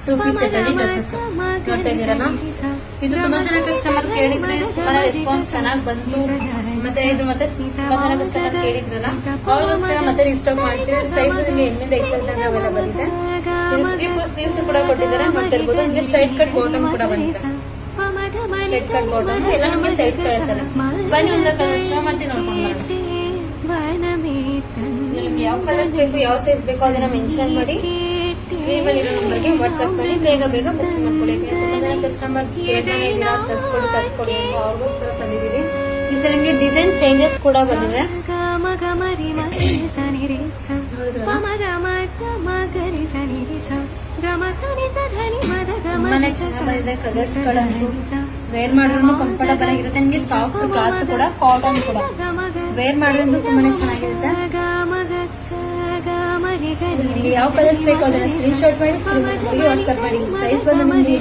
Two piece set ಅಲ್ಲಿ dresses ನೋಡ್ತಾ ಇದೀರಲ್ಲ. ಇದು ತುಂಬಾ ಜನ ಕಸ್ಟಮರ್ ಕೇಳಿದ್ರೆ ತುಂಬಾ ರೆಸ್ಪಾನ್ಸ್ ಚೆನ್ನಾಗಿ ಬಂತು. ಮತ್ತೆ ಇದು ಮತ್ತೆ ತುಂಬಾ ಜನ ಕಸ್ಟಮರ್ ಕೇಳಿದ್ರಲ್ಲ, ಅವ್ರಿಗೋಸ್ಕರ ಮತ್ತೆ ರೀಸ್ಟಾಕ್ ಮಾಡ್ತೀವಿ. ಸೈಜ್ ನಿಮಗೆ ಎಮ್ಮಿಂದ ಎಕ್ಸೆಲ್ ತನಕ ಅವೈಲೇಬಲ್ ಇದೆ. ಇದು 3/4 ಸ್ಲೀವ್ಸ್ ಕೂಡ ಕೊಟ್ಟಿದ್ದಾರೆ, ನೋಡ್ತಾ ಇರ್ಬೋದು. ನಿಮಗೆ ಸ್ಟ್ರೈಟ್ ಕಟ್ ಬಾಟಮ್ ಕೂಡ ಬಂದಿದೆ. ಸ್ಟ್ರೈಟ್ ಕಟ್ ಬಾಟಮ್ ಎಲ್ಲ ನಮಗೆ ಸ್ಟೈಲ್ ಇರ್ತಾರೆ. ಬನ್ನಿ ಒಂದು ಕಲರ್ ಶೋ ಮಾಡ್ತೀನಿ, ನೋಡ್ಕೊಂಡು ನಿಮ್ಗೆ ಯಾವ ಕಲರ್ಸ್ ಬೇಕು, ಯಾವ ಸೈಜ್ ಬೇಕು ಅದನ್ನ ಮೆನ್ಷನ್ ಮಾಡಿ ಸ್ಕ್ರೀನಲ್ಲಿ ಇರೋ ನಂಬರ್ಗೆ ವಾಟ್ಸ್ಆಪ್ ಮಾಡಿ ಬೇಗ ಬೇಗ ಬುಕ್ ಮಾಡ್ಕೊಳ್ಳಿ. ತುಂಬಾ ಜನ ಕಸ್ಟಮರ್ ಕೇಳ್ತಾನೆ ಇದೀರಾ, ತರಿಸ್ಕೊಡಿ ಅಂತ ಅವ್ರಿಗೋಸ್ಕರ ತಂದಿದ್ದೀವಿ. ಈ ಸಲ ನಿಮಗೆ ಡಿಸೈನ್ ಚೇಂಜಸ್ ಕೂಡ ಬಂದಿದೆ. ತುಂಬಾನೇ ಚೆನ್ನಾಗಿ ಬಂದಿದೆ. ಕಲರ್ಸ್ ಗಳಂತೂ ವೇರ್ ಮಾಡಿದ್ರು ಕಂಫರ್ಟಬಲ್ ಆಗಿರುತ್ತೆ. ನಿಮಗೆ ಸಾಫ್ಟ್ ಕ್ಲಾತ್ ಕೂಡ, ಕಾಟನ್ ಕೂಡ ವೇರ್ ಮಾಡಿದ್ರು ತುಂಬಾನೇ ಚೆನ್ನಾಗಿರುತ್ತೆ. ನಿಮಗೆ ಯಾವ ಕಲರ್ಸ್ ಬೇಕು ಅದನ್ನ ಸ್ಕ್ರೀನ್ ಶಾಟ್ ಮಾಡಿ ವಾಟ್ಸ್ಆಪ್ ಮಾಡಿ. ಸೈಜ್ ಬಂದು ನಿಮಗೆ